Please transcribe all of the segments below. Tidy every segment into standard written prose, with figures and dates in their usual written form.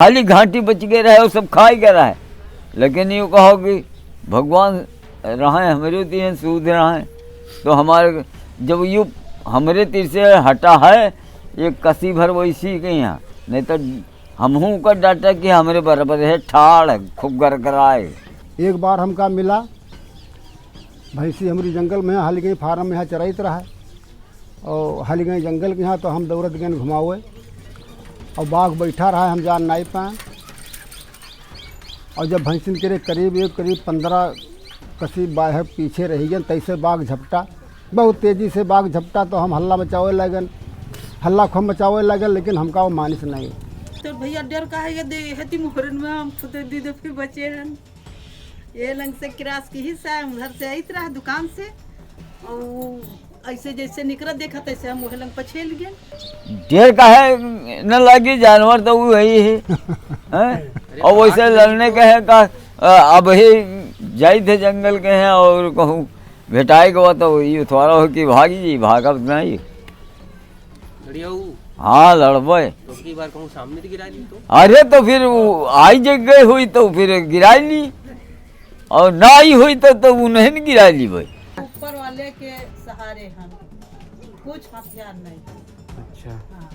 खाली घाटी बच के रहे और सब खा ही गया है। लेकिन यूँ कहो कि भगवान रहें हमारे तीर सूद रहें तो हमारे जब यूँ हमारे तीर से हटा है एक कसी भर वैसी के यहाँ, नहीं तो हमहू का डाटा कि हमारे बराबर है ठाड़ खूब गरगराए। एक बार हमका मिला भैंसी हमारी जंगल में हाल गई फार्म में यहाँ चराइत रहा है और हाल गई जंगल के यहाँ तो हम दौड़त गए घुमावे और बाघ बैठा रहा है, हम जान नहीं पाए। और जब भैंसिन के करीब 15 कसी बाहर पीछे रही गए तैसे बाघ झपटा, बहुत तेज़ी से बाघ झपटा तो हम हल्ला मचावे लगन, हल्ला खूब मचावे लगन, लेकिन हमका वो मानिस नहीं। तो भैया डर का है दे हेती मुहरन में हम खुद दीदे फिर बचे हैं। ये लंग से क्रास की हिस्सा है, उधर से आई रहा दुकान से और ऐसे जैसे निकल देखा तैसे हम वही लंग पछेल गए। ढेर का है न लगी जानवर तो वही है, हैं? और वैसे लड़ने के है का अब ही जाई थे जंगल के हैं और कहूँ भेटाई गवा तो ये थोड़ा हो कि भागी जी भागा नहीं। हाँ लड़बे तो बार कहूँ सामने से गिरा ली तो अरे तो फिर आई जगह हुई तो फिर गिराई ली और ना आई हुई तो उन्हें नहीं गिरा ली भाई। ऊपर वाले के सहारे हम कुछ हथियार नहीं। अच्छा हाँ।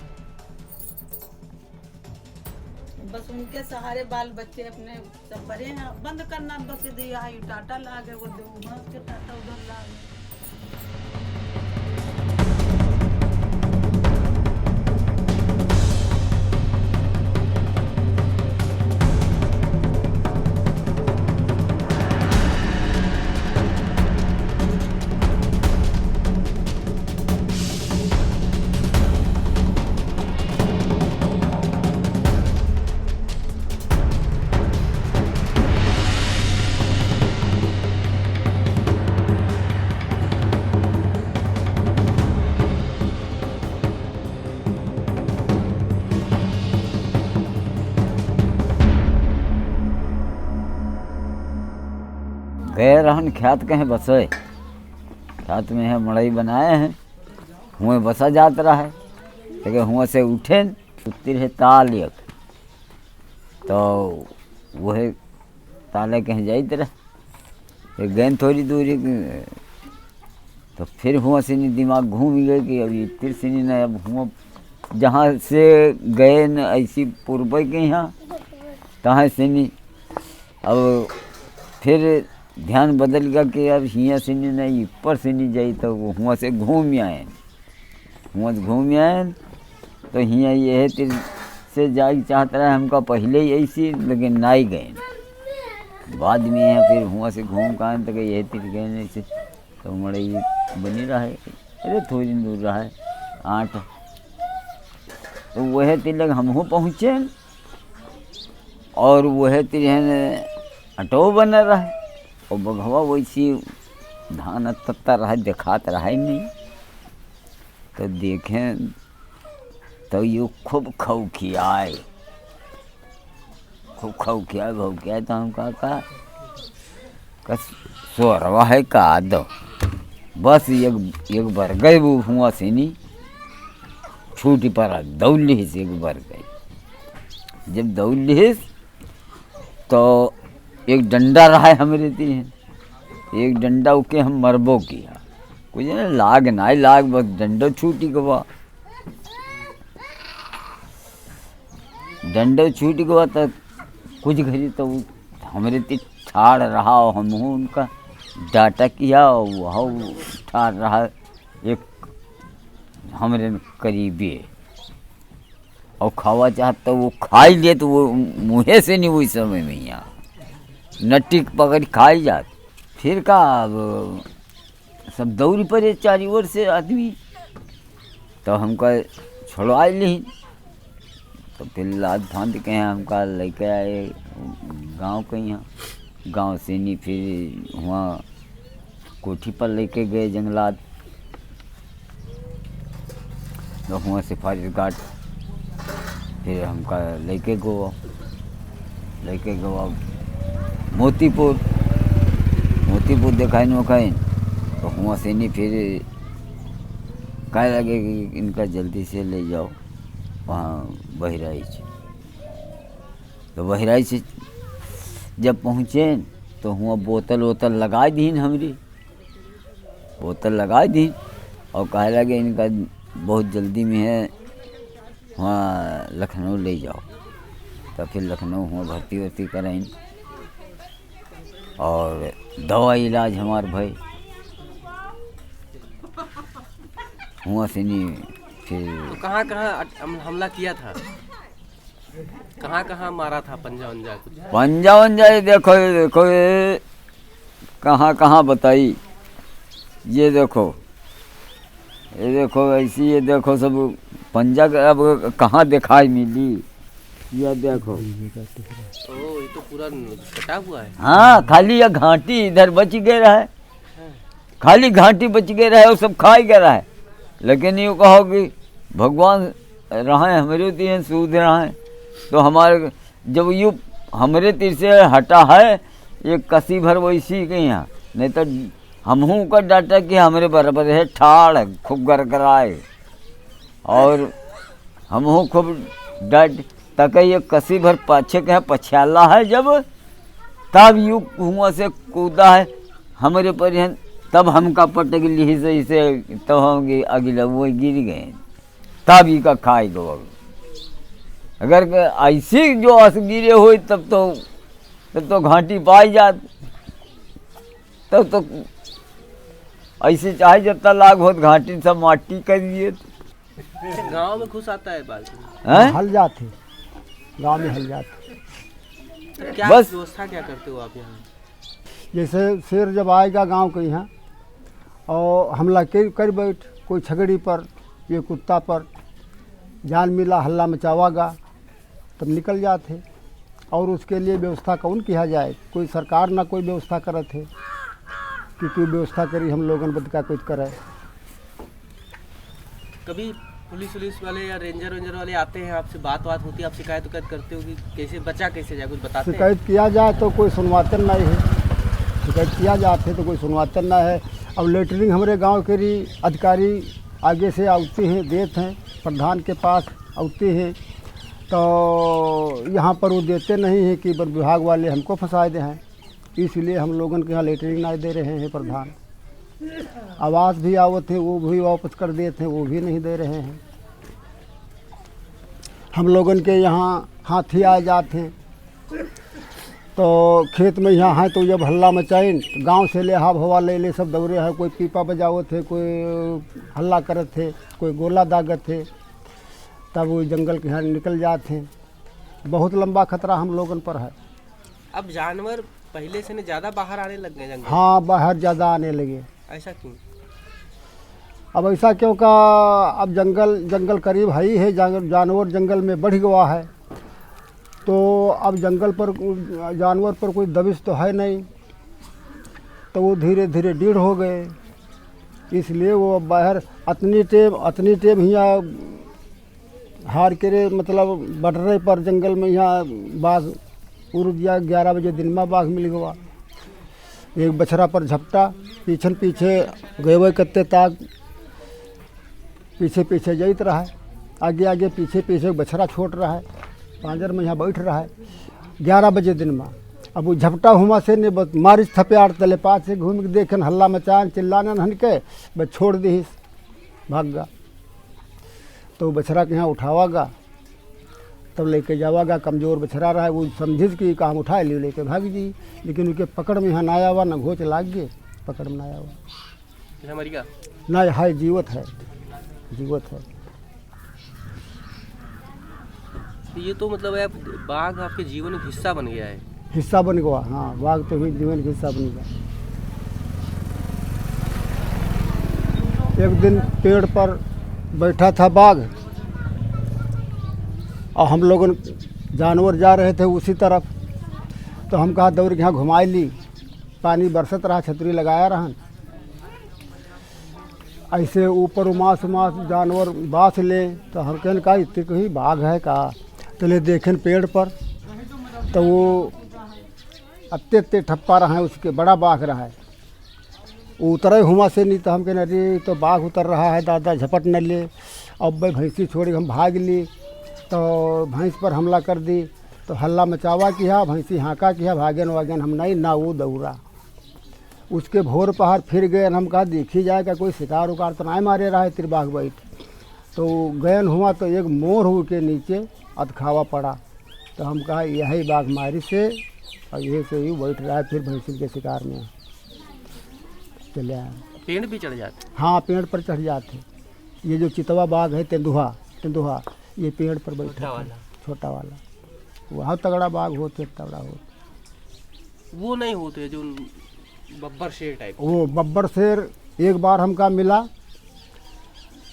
बस उनके सहारे बाल बच्चे अपने सब बड़े हैं। बंद करना बस दिया है टाटा ला गए वो के टाटा उधर ला गए। गए रहन ख्यात कहें बसे ख्यात में है मड़ई बनाए हैं हुए बसा जात रहा है लेकिन हुआ से उठे उतर है ताल एक तो वह ताले कहीं जाइत रहे गए थोड़ी दूरी तो फिर हुआ से नहीं दिमाग घूम गए कि अभी इतर से नहीं अब हुआ जहाँ से गए न ऐसी पूर्व के यहाँ तहाँ से नहीं अब फिर ध्यान बदल गया कि अब हियाँ से नहीं ऊपर से नहीं जाई तो हुआ से घूम आए तो हियाँ ये तिर से जाए चाहता रहा हमका पहले ही ऐसी लेकिन नहीं गए बाद में यहाँ फिर हुआ से घूम का तो यह तिर गए ऐसे तो मड़ई बनी रहा है। अरे थोड़ी दिन दूर रहा है 8 तो वह तिर लग हमहू पहुँचे और वह तिर अटो बना रहा है और बघवा वैसी धान तत्ता रहा देखात रहा ही नहीं तो देखें तो ये खूब खौखियाए भौखियाए तो हम कहा सोरवा है का दो बस एक बार गए वो हुआ से नहीं छूटी पर दौड़ लिहिस एक बार गई जब दौड़ लिहिस तो एक डंडा रहा है हमारे तीन एक डंडा उके हम मरबो किया कुछ ना लाग ना लाग बस डंडो छूटी गवा तो कुछ घड़ी तो हमारे तीन ठाड़ रहा और हम उनका डाटा किया और वह ठाड़ रहा एक हमारे करीबी और खावा चाहता वो खा ही ले तो वो मुँहे से नहीं वही समय में यहाँ नट्टी पकड़ खाई जात फिर का सब दौड़ी पड़े चारी ओर से आदमी तो हमका छोड़वा ली तो फिर लाद फांद के यहाँ हमका लेके आए गांव के यहाँ गांव से नहीं फिर वहाँ कोठी पर लेके गए जंगलात तो वहाँ सिफारिश गार्ड फिर हमका लेके गवा मोतीपुर दिखाई नोखाइन तो हुआ से नहीं फिर कह लगे कि इनका जल्दी से ले जाओ वहाँ बहराइच तो बहराई से जब पहुँचे तो हुआ बोतल वोतल लगा दीन, हमरी बोतल लगा दी और कहे लगे इनका बहुत जल्दी में है, वहाँ लखनऊ ले जाओ। तो फिर लखनऊ हुआ भर्ती वर्ती कराइन और दवा इलाज हमार भाई हुआ से नहीं। फिर तो कहाँ कहाँ हमला किया था, कहाँ कहाँ मारा था, पंजा वंजा कुछ? पंजा वंजा ये देखो, ये देखो, ये कहाँ कहाँ बताई, ये देखो, ये देखो ऐसी, ये देखो सब पंजा अब कहाँ दिखाई मिली, ये देखो। ओ ये तो पूरा कटा हुआ है। हाँ, खाली यह घाटी इधर बच गए रहा है, खाली घाटी बच गए रहे और सब खा ही गया है। लेकिन यूँ कहो कि भगवान रहे हमारे तीन सूद रहे, तो हमारे जब यूँ हमारे तीर से हटा है एक कसी भर वैसी के यहाँ, नहीं तो हमहू का डाटा कि हमारे बराबर है ठाड़ खूब गरगराए और हमहू खूब डट तक ये कसी भर पाछे के पछाला है, जब तब यूँ कुआं से कूदा है हमारे पर, तब हमका पटक ली से इसे, तब हम अगला वो गिर गए, तब ही का खाए गो। अगर ऐसी जो अस गिरे हुए तब तो घाटी पाई जात, तब तो ऐसे चाहे जब तलाक बहुत घाटी सब माटी कर दिए। गांव में घुस आता है बाल हल जाते, गांव में हल जाते। तो क्या बस। व्यवस्था क्या करते हो आप यहाँ? जैसे शेर जब आएगा गांव के यहाँ और हमला कर बैठ कोई छगड़ी पर, ये कुत्ता पर, जान मिला हल्ला मचावागा तब निकल जाते। और उसके लिए व्यवस्था कौन किया जाए, कोई सरकार ना कोई व्यवस्था करत है कि कोई व्यवस्था करी हम लोगन बद का कुछ करे। कभी पुलिस वाले या रेंजर वाले आते हैं, आपसे बात होती है, आप शिकायत करते हो कि कैसे बचा कैसे जाए, कुछ बताते हैं? शिकायत किया जाए तो कोई सुनवाते नहीं है, शिकायत किया जाते तो कोई सुनवाते ना है। अब लेटरिंग हमारे गांव के अधिकारी आगे से आते हैं, देते हैं, प्रधान के पास आते हैं, तो यहाँ पर वो देते नहीं हैं कि वन विभाग वाले हमको फंसा दे हैं, इसलिए हम लोगन के यहाँ लेटरिंग नहीं दे रहे हैं प्रधान। आवास भी आवत है वो भी वापस कर देते हैं, वो भी नहीं दे रहे हैं। हम लोगन के यहाँ हाथी आ जाते हैं तो खेत में यहाँ है तो जब हल्ला मचाइन गांव से ले हाव हवा ले सब दौड़े है, कोई पीपा बजावत थे, कोई हल्ला करत थे, कोई गोला दागत थे, तब वो जंगल के यहाँ निकल जाते हैं। बहुत लंबा खतरा हम लोगन पर है। अब जानवर पहले से नहीं ज़्यादा बाहर आने लग गए जंगल? हाँ, बाहर ज़्यादा आने लगे। ऐसा क्यों? अब ऐसा क्यों का, अब जंगल करीब है ही है, जानवर जंगल में बढ़ गया है, तो अब जंगल पर जानवर पर कोई दबिश तो है नहीं, तो वो धीरे धीरे डीढ़ हो गए, इसलिए वो बाहर अतनी टेम यहाँ हार के मतलब बटरे पर जंगल में यहाँ बाघ उड़ गया। 11 बजे दिन में बाघ मिल गया, एक बछड़ा पर झपटा, पीछे गए कत्ते ताक पीछे जाइत रहा है, आगे पीछे बछड़ा छोड़ रहा है, पांजर में यहाँ बैठ रहा है 11 बजे दिन में। अब वो झपटा हुआ से ने बस मारिस थप्यार तले पास से घूम के देखन हल्ला मचान चिल्लाने हन के बस छोड़ दी, भाग गा। तो बछड़ा के यहाँ उठावागा तब लेके जावागा, कमज़ोर बछड़ा रहा है वो समझिस कि काम उठाए लियो लेके भाग जी, लेकिन उनके पकड़ में यहाँ ना आया हुआ, ना घोच लाग गए, पकड़ में ना आया हुआ, मर गया ना है जीवत है। ये तो मतलब है बाघ आपके जीवन का हिस्सा बन गया है। हिस्सा बन गया, हाँ, बाघ तो भी जीवन का हिस्सा बन गया। एक दिन पेड़ पर बैठा था बाघ और हम लोग जानवर जा रहे थे उसी तरफ, तो हम कहा दौड़ के यहाँ घुमाई ली, पानी बरसत रहा, छतरी लगाया रहन, ऐसे ऊपर उमास जानवर बाँस ले, तो हम कहने कहा इतने को ही बाघ है का, तो ले देखें पेड़ पर, तो वो अत्ते ठप्पा रहा है, उसके बड़ा बाघ रहा है, उतरे हुआ से नहीं, तो हम कहने अरे तो बाघ उतर रहा है दादा, झपट न ले। अब भाई भैंसी छोड़ी हम भाग ली, तो भैंस पर हमला कर दी, तो हल्ला मचावा किया, भैंसी हाँका किया, भागन वागन हम नहीं ना वो दौड़ा। उसके भोर पहाड़ फिर गए, हम कहा देखी जाए क्या कोई शिकार उकार तो नहीं मारे रहा है तिरबाग बैठ। तो गयन हुआ तो एक मोर हो के नीचे अधखावा पड़ा। तो हम कहा यही बाघ मारी से और यही से ही बैठ रहा है, फिर भैंसी के शिकार में चले आए। पेड़ भी चढ़ जाते? हाँ, पेड़ पर चढ़ जाते। ये जो चितवा बाघ है तेंदुआ ये पेड़ पर बैठा वाला, छोटा वाला, वहाँ तगड़ा बाघ होते, तगड़ा होते। वो नहीं होते जो बब्बर शेर टाइप? वो बब्बर शेर एक बार हमका मिला,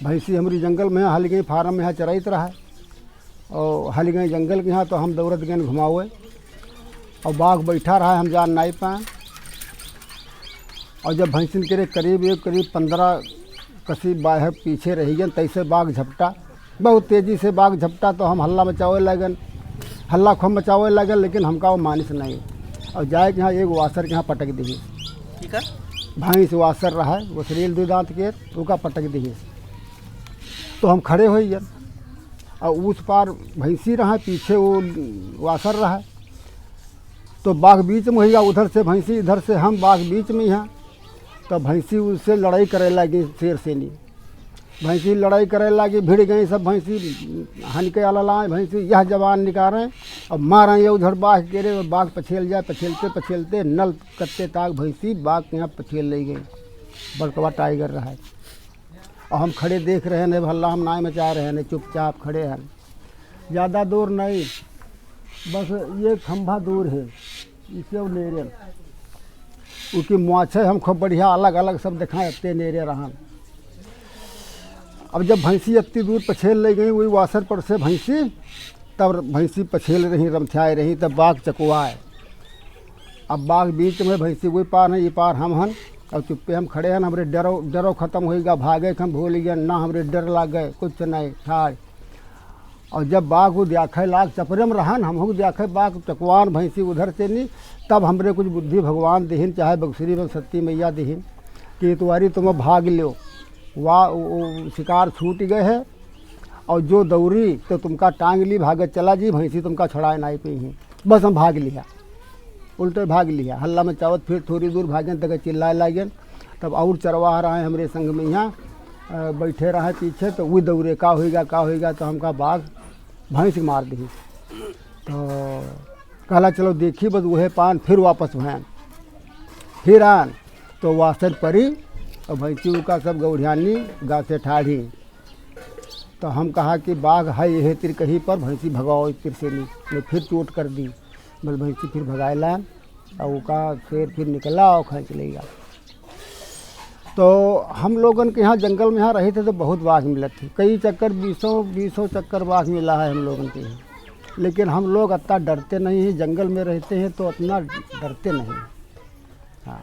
भैंसी हमारी जंगल में हाल गई फार्म में यहाँ चराइत रहा है और हाल गई जंगल के यहाँ। तो हम दौड़त गए घुमावे और बाघ बैठा रहा है, हम जान नहीं पाए। और जब भैंसिन के करीब 15 कसी बाहर पीछे रही गए, तैसे बाघ झपटा, बहुत तेज़ी से बाघ झपटा। तो हम हल्ला मचावे लगन, हल्ला खूब मचावे लगन, लेकिन हमका वो मानिस नहीं। और जाए के यहाँ एक वासर के यहाँ पटक दी, ठीक है, भैंस वासर रहा है, वो शरीर 2 दांत के उसका पटक दी। तो हम खड़े हो गए और उस पार भैंसी रहा, पीछे वो वासर रहा। तो बाघ बीच में हुआ, उधर से भैंसी, इधर से हम, बाघ बीच में हैं। तो भैंसी उससे लड़ाई करे लगी, शेर से नहीं, भैंसी लड़ाई करे लगी, भिड़ गई सब भैंसी, हनके अलाए भैंसी यह जवान निकालें और मारें ये उधर बाघ के रे। बाघ पछेल जाए, पछेलते नल कत्ते ताक भैंसी बाघ के यहाँ पछेल ले गई। बड़कवा टाइगर रहा है और हम खड़े देख रहे हैं, हल्ला हम नाई मचा रहे हैं, चुपचाप खड़े हैं। ज़्यादा दूर नहीं, बस ये खंभा दूर है, इसे नेरे उसकी मुआछे हम खूब बढ़िया अलग अलग सब दिखाएं, इतने नेरे रहा। अब जब भैंसी इतनी दूर पछेल ले गई वही वासर पर से भैंसी, तब भैंसी पछेल रही, रमथाए रही, तब बाघ चकुआए। अब बाघ बीच में, भैंसी वही पार है, ये पार हम हन और चुप्पे हम खड़े हैं। हमरे डरो खत्म होगा, भागे हम भूल गए ना, हमरे डर लग गए कुछ नहीं ठाड़। और जब बाघ वो देखे लाग चपरे में रहन, हम देखे बाघ चकवान भैंसी उधर से नहीं, तब हमरे कुछ बुद्धि भगवान दिहिन, चाहे बक्सरी में सत्ती मैया दिहिन कि तुम्हारी तुम भाग लो। वाह शिकार छूट गए है और जो दौड़ी तो तुमका टांग ली, भागत चला जी, भैंसी तुमका छुड़ाए नहीं पी हैं। बस हम भाग लिया, उल्टे भाग लिया, हल्ला में चावत। फिर थोड़ी दूर भागें तक चिल्लाए लागें। तब और चरवाह रहे हमारे संग में यहाँ बैठे रहे पीछे। तो वो दौड़े का होगा। तो हमका बाघ भैंस मार दी। तो कहला चलो देखी, बस वह पान फिर वापस भैन फिर आन। तो वासर परी और भैंसी का सब गौढ़ियानी गा से ठाढ़ी। तो हम कहा कि बाघ है यह तिर कहीं पर, भैंसी भगाओ तिर से नहीं, फिर चोट कर दी। बस भैंसी फिर भगाए लान और उसका शेर फिर निकला और खींच ले गया। तो हम लोगन के यहाँ जंगल में यहाँ रहे थे तो बहुत बाघ मिले थे, कई चक्कर 20 चक्कर बाघ मिला है हम लोगन के यहाँ। लेकिन हम लोग इतना डरते नहीं हैं, जंगल में रहते हैं तो इतना डरते नहीं। हाँ।